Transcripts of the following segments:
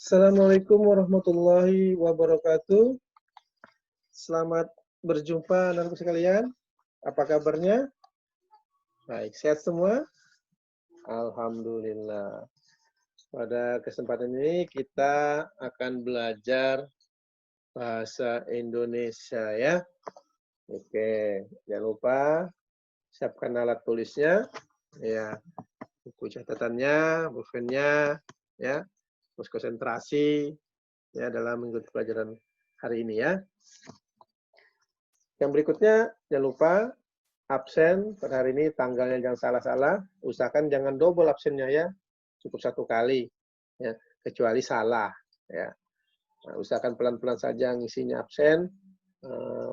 Assalamualaikum warahmatullahi wabarakatuh. Selamat berjumpa anak-anakku sekalian. Apa kabarnya? Baik, sehat semua? Alhamdulillah. Pada kesempatan ini kita akan belajar bahasa Indonesia ya. Oke, jangan lupa siapkan alat tulisnya. Ya, buku catatannya, bukunya ya. Terus konsentrasi ya dalam mengikuti pelajaran hari ini ya. Yang berikutnya jangan lupa absen pada hari ini tanggalnya jangan salah-salah. Usahakan jangan double absennya ya. Cukup satu kali ya, kecuali salah ya. Nah, usahakan pelan-pelan saja ngisinya absen.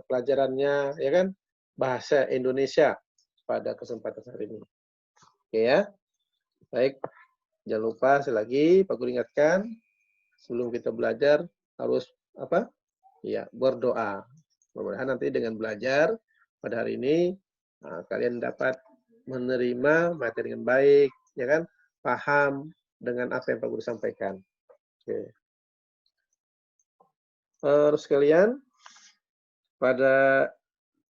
Pelajarannya ya kan bahasa Indonesia pada kesempatan hari ini. Oke ya. Baik. Jangan lupa sekali lagi Pak Guru ingatkan sebelum kita belajar harus apa? Ya, berdoa. Mudah-mudahan nanti dengan belajar pada hari ini kalian dapat menerima materi dengan baik, ya kan? Paham dengan apa yang Pak Guru sampaikan. Oke. Terus kalian pada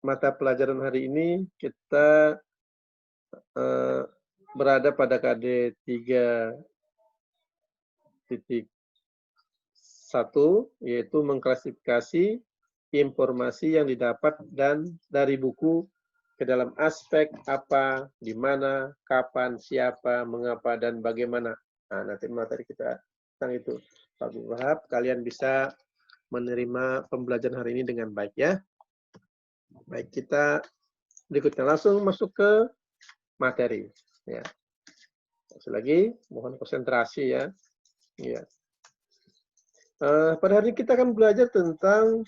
mata pelajaran hari ini kita berada pada KD 3.1 yaitu mengklasifikasi informasi yang didapat dan dari buku ke dalam aspek apa, di mana, kapan, siapa, mengapa, dan bagaimana. Nah, nanti materi kita tentang itu. Pak Guru berharap kalian bisa menerima pembelajaran hari ini dengan baik ya. Baik, kita berikutnya langsung masuk ke materi. Ya. Sekali lagi, mohon konsentrasi ya. Ya. Pada hari ini kita akan belajar tentang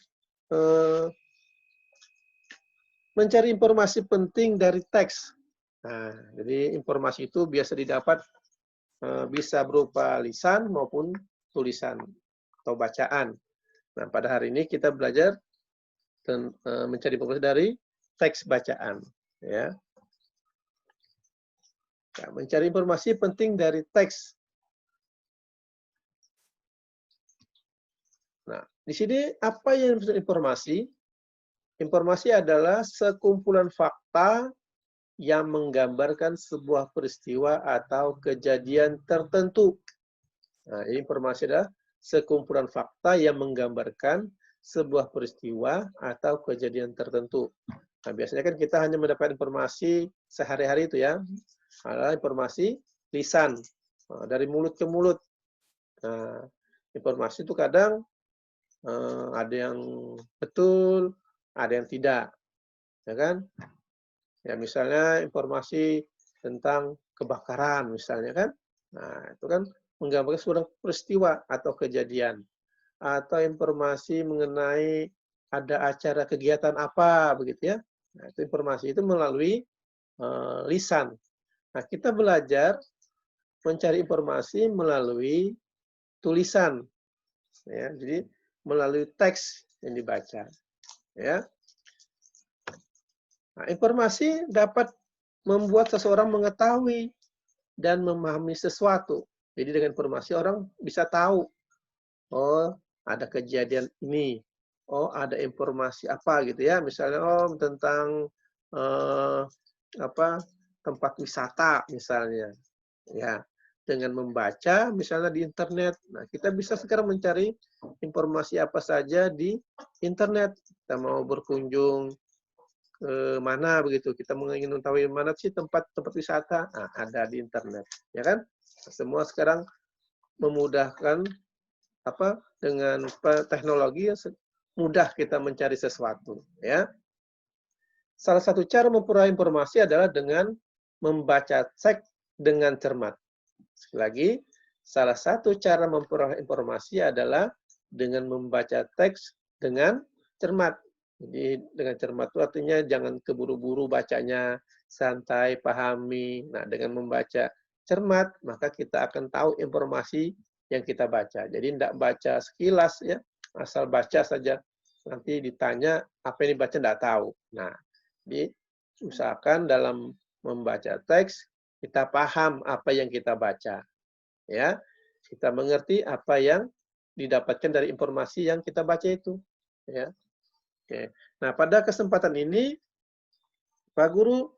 mencari informasi penting dari teks. Nah, jadi informasi itu biasa didapat bisa berupa lisan maupun tulisan atau bacaan. Nah, pada hari ini kita belajar mencari informasi dari teks bacaan. Ya. Nah, mencari informasi penting dari teks. Nah, di sini apa yang disebut informasi? Informasi adalah sekumpulan fakta yang menggambarkan sebuah peristiwa atau kejadian tertentu. Nah, informasi adalah sekumpulan fakta yang menggambarkan sebuah peristiwa atau kejadian tertentu. Nah, biasanya kan kita hanya mendapat informasi sehari-hari itu ya, adalah informasi lisan, dari mulut ke mulut. Nah, informasi itu kadang ada yang betul, ada yang tidak, ya kan? Ya misalnya informasi tentang kebakaran misalnya kan, nah itu kan menggambarkan sebuah peristiwa atau kejadian, atau informasi mengenai ada acara kegiatan apa begitu ya. Nah, itu informasi itu melalui lisan. Nah kita belajar mencari informasi melalui tulisan, ya jadi melalui teks yang dibaca, ya. Nah, informasi dapat membuat seseorang mengetahui dan memahami sesuatu. Jadi dengan informasi orang bisa tahu, oh ada kejadian ini, oh ada informasi apa gitu ya, misalnya oh tentang tempat wisata misalnya, ya. Dengan membaca misalnya di internet, nah kita bisa sekarang mencari informasi apa saja di internet. Kita mau berkunjung ke mana begitu, kita ingin mengetahui mana sih tempat-tempat wisata, nah, ada di internet, ya kan? Semua sekarang memudahkan dengan teknologi mudah kita mencari sesuatu, ya. Salah satu cara memperoleh informasi adalah dengan membaca teks dengan cermat. Sekali lagi, salah satu cara memperoleh informasi adalah dengan membaca teks dengan cermat. Jadi dengan cermat itu artinya jangan keburu-buru bacanya, santai, pahami. Nah, dengan membaca cermat, maka kita akan tahu informasi yang kita baca. Jadi tidak baca sekilas ya, asal baca saja. Nanti ditanya apa yang dibaca tidak tahu. Nah, jadi usahakan dalam membaca teks kita paham apa yang kita baca. Ya, kita mengerti apa yang didapatkan dari informasi yang kita baca itu. Ya. Oke. Nah, pada kesempatan ini, Pak Guru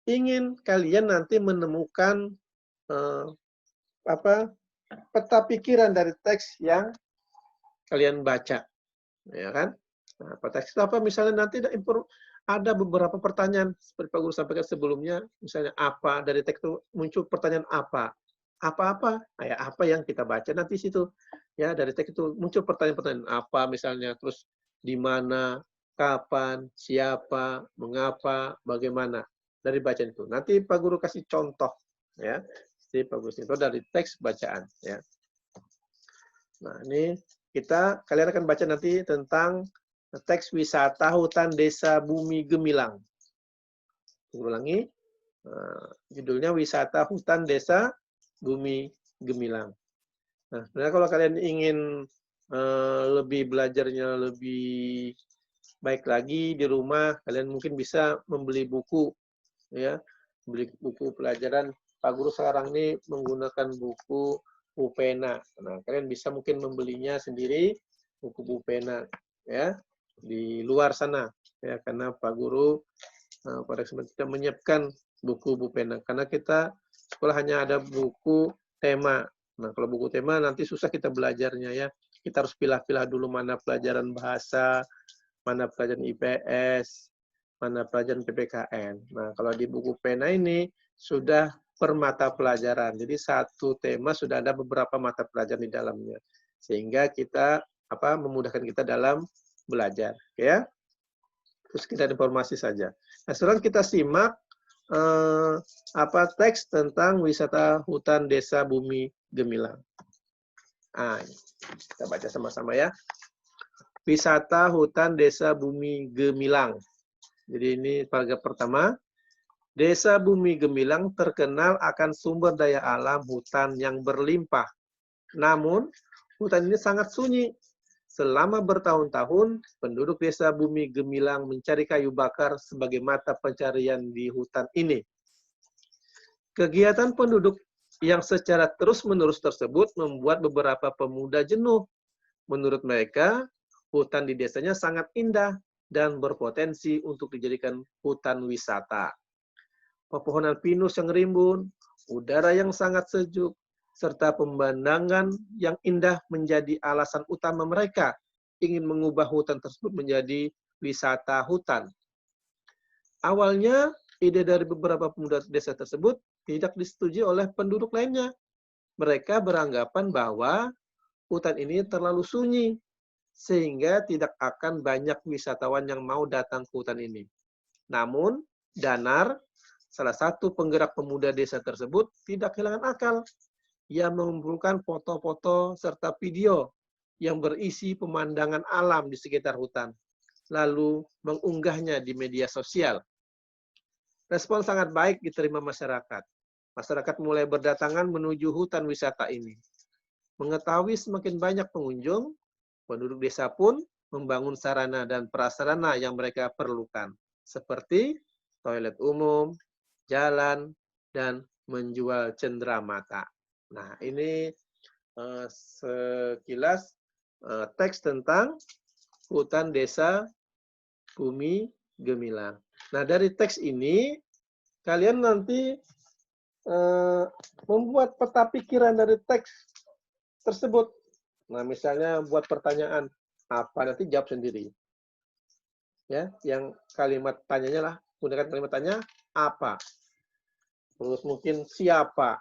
ingin kalian nanti menemukan eh, apa peta pikiran dari teks yang kalian baca, ya kan? Nah, peta teks itu apa? Misalnya nanti ada beberapa pertanyaan seperti Pak Guru sampaikan sebelumnya, misalnya apa dari teks itu muncul pertanyaan apa? Apa-apa, ya apa yang kita baca nanti situ. Ya, dari teks itu muncul pertanyaan-pertanyaan apa misalnya, terus di mana, kapan, siapa, mengapa, bagaimana dari bacaan itu. Nanti Pak Guru kasih contoh ya. Jadi Pak Guru itu dari teks bacaan ya. Nah, ini kalian akan baca nanti tentang teks wisata hutan desa Bumi Gemilang. Ulangi, judulnya wisata hutan desa Bumi Gemilang. Nah, sebenarnya kalau kalian ingin lebih belajarnya lebih baik lagi di rumah, kalian mungkin bisa membeli buku, ya, beli buku pelajaran. Pak Guru sekarang ini menggunakan buku Bupena. Nah, kalian bisa mungkin membelinya sendiri buku Bupena, ya, di luar sana, ya, karena Pak Guru pada kesempatan kita menyiapkan buku Bupena, karena kita sekolah hanya ada buku tema. Nah, kalau buku tema nanti susah kita belajarnya ya. Kita harus pilah-pilah dulu mana pelajaran bahasa, mana pelajaran IPS, mana pelajaran PPKN. Nah, kalau di buku pena ini sudah per mata pelajaran. Jadi satu tema sudah ada beberapa mata pelajaran di dalamnya. Sehingga kita memudahkan kita dalam belajar, ya. Terus kita informasi saja. Nah, sekarang kita simak teks tentang wisata hutan desa Bumi Gemilang. Nah, kita baca sama-sama ya. Wisata hutan desa Bumi Gemilang. Jadi ini paragraf pertama. Desa Bumi Gemilang terkenal akan sumber daya alam hutan yang berlimpah. Namun, hutan ini sangat sunyi. Selama bertahun-tahun, penduduk desa Bumi Gemilang mencari kayu bakar sebagai mata pencarian di hutan ini. Kegiatan penduduk yang secara terus-menerus tersebut membuat beberapa pemuda jenuh. Menurut mereka, hutan di desanya sangat indah dan berpotensi untuk dijadikan hutan wisata. Pepohonan pinus yang rimbun, udara yang sangat sejuk, serta pemandangan yang indah menjadi alasan utama mereka ingin mengubah hutan tersebut menjadi wisata hutan. Awalnya, ide dari beberapa pemuda desa tersebut tidak disetujui oleh penduduk lainnya. Mereka beranggapan bahwa hutan ini terlalu sunyi, sehingga tidak akan banyak wisatawan yang mau datang ke hutan ini. Namun, Danar, salah satu penggerak pemuda desa tersebut, tidak kehilangan akal. Ia mengumpulkan foto-foto serta video yang berisi pemandangan alam di sekitar hutan, lalu mengunggahnya di media sosial. Respon sangat baik diterima masyarakat. Masyarakat mulai berdatangan menuju hutan wisata ini. Mengetahui semakin banyak pengunjung, penduduk desa pun membangun sarana dan prasarana yang mereka perlukan, seperti toilet umum, jalan, dan menjual cenderamata. Nah, ini sekilas teks tentang hutan desa Bumi Gemilang. Nah, dari teks ini, kalian nanti membuat peta pikiran dari teks tersebut. Nah, misalnya buat pertanyaan apa, nanti jawab sendiri. Ya, yang kalimat tanyanya lah, gunakan kalimat tanya apa. Terus mungkin siapa,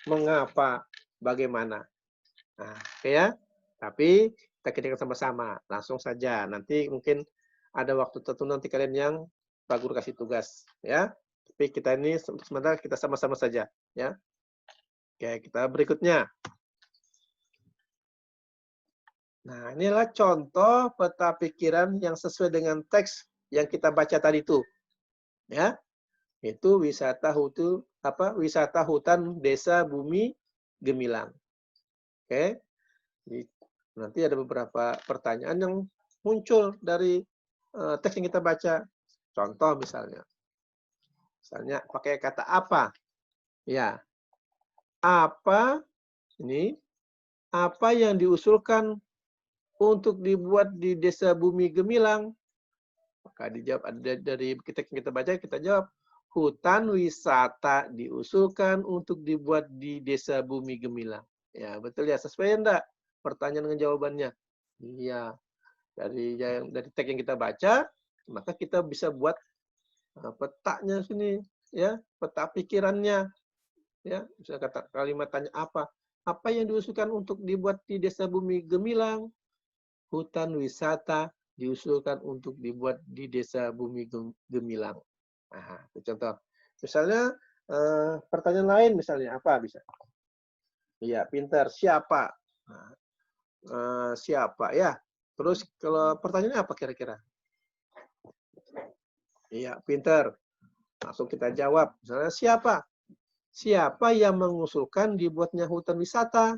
mengapa, bagaimana. Nah, oke ya. Tapi kita kerjakan sama-sama, langsung saja. Nanti mungkin ada waktu tertentu nanti kalian yang Pak Guru kasih tugas, ya. Tapi kita ini sementara kita sama-sama saja, ya. Oke, kita berikutnya. Nah, inilah contoh peta pikiran yang sesuai dengan teks yang kita baca tadi itu. Ya. Itu wisata hutan desa Bumi Gemilang. Oke. Nanti ada beberapa pertanyaan yang muncul dari teks yang kita baca. Contoh misalnya. Misalnya pakai kata apa? Ya. Apa ini apa yang diusulkan untuk dibuat di Desa Bumi Gemilang? Maka dijawab ada dari kita baca, kita jawab, hutan wisata diusulkan untuk dibuat di Desa Bumi Gemilang. Ya, betul ya, sesuai enggak pertanyaan dengan jawabannya? Iya, dari teks yang kita baca, maka kita bisa buat petanya sini, ya, peta pikirannya, ya. Bisa kata kalimat tanya apa? Apa yang diusulkan untuk dibuat di Desa Bumi Gemilang? Hutan wisata diusulkan untuk dibuat di Desa Bumi Gemilang. Nah, itu contoh. Misalnya pertanyaan lain misalnya apa bisa? Iya, pintar. Siapa? Nah, siapa ya? Terus kalau pertanyaannya apa kira-kira? Iya, pintar. Langsung kita jawab. Misalnya siapa? Siapa yang mengusulkan dibuatnya hutan wisata?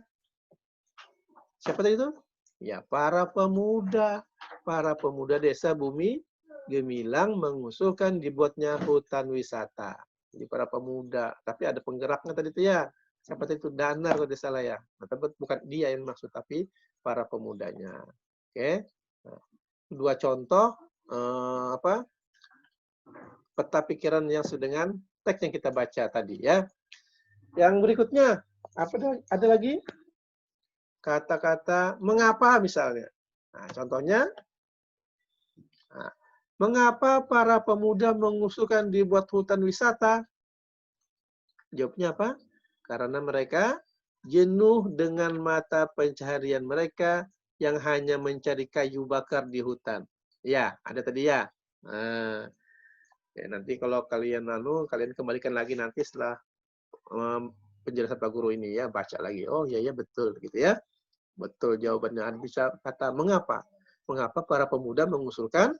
Siapa tadi itu? Ya, para pemuda. Para pemuda Desa Bumi Gemilang mengusulkan dibuatnya hutan wisata. Jadi para pemuda. Tapi ada penggeraknya tadi itu ya. Siapa tadi itu? Danar kalau tidak salah ya. Nah, tapi bukan dia yang maksud, tapi para pemudanya. Oke. Nah, dua contoh peta pikiran yang sedengan teks yang kita baca tadi ya. Yang berikutnya, ada lagi? Kata-kata mengapa misalnya. Nah, contohnya, nah, mengapa para pemuda mengusulkan dibuat hutan wisata? Jawabnya apa? Karena mereka jenuh dengan mata pencaharian mereka yang hanya mencari kayu bakar di hutan. Ya, ada tadi ya. Nah, ya nanti kalau kalian kalian kembalikan lagi nanti setelah penjelasan Pak Guru ini ya, baca lagi. Oh iya ya betul gitu ya. Betul jawabannya. Ada bisa kata mengapa? Mengapa para pemuda mengusulkan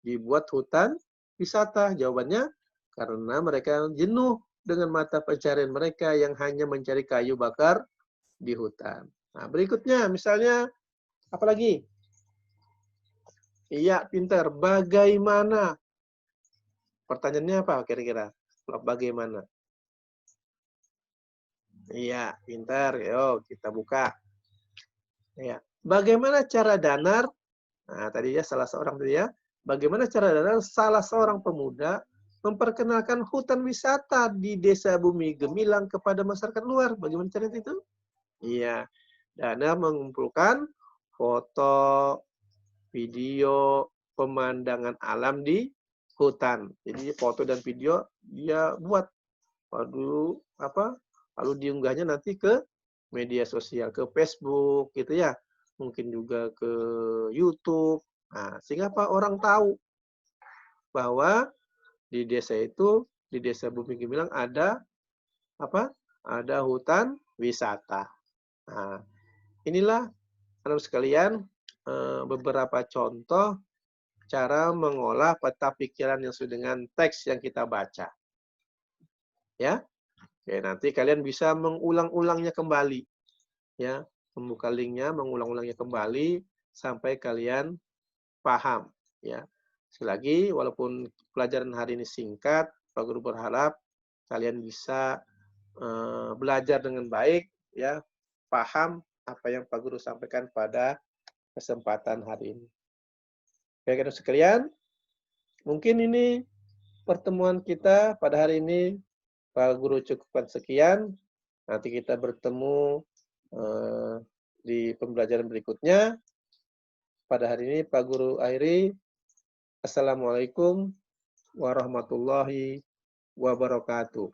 dibuat hutan wisata? Jawabannya karena mereka jenuh dengan mata pencarian mereka yang hanya mencari kayu bakar di hutan. Nah, berikutnya misalnya apa lagi? Iya, pintar. Bagaimana? Pertanyaannya apa kira-kira? Bagaimana? Iya, pintar. Yo, kita buka. Ya. Bagaimana cara Danar, nah tadi ya salah seorang tadi ya, bagaimana cara Danar salah seorang pemuda memperkenalkan hutan wisata di Desa Bumi Gemilang kepada masyarakat luar? Bagaimana cara itu? Iya, Danar mengumpulkan foto, video, pemandangan alam di hutan. Jadi foto dan video dia buat, lalu diunggahnya nanti ke media sosial, ke Facebook gitu ya, mungkin juga ke YouTube. Nah, sehingga apa? Orang tahu bahwa di desa itu, di Desa Bumi Gemilang ada apa? Ada hutan wisata. Nah, inilah anak sekalian beberapa contoh cara mengolah peta pikiran yang sesuai dengan teks yang kita baca. Ya. Oke, nanti kalian bisa mengulang-ulangnya kembali. Ya, membuka linknya, mengulang-ulangnya kembali sampai kalian paham. Ya, sekali lagi, walaupun pelajaran hari ini singkat, Pak Guru berharap kalian bisa belajar dengan baik, ya, paham apa yang Pak Guru sampaikan pada kesempatan hari ini. Baik, sekalian, mungkin ini pertemuan kita pada hari ini. Pak Guru cukupkan sekian. Nanti kita bertemu di pembelajaran berikutnya. Pada hari ini Pak Guru akhiri. Assalamualaikum warahmatullahi wabarakatuh.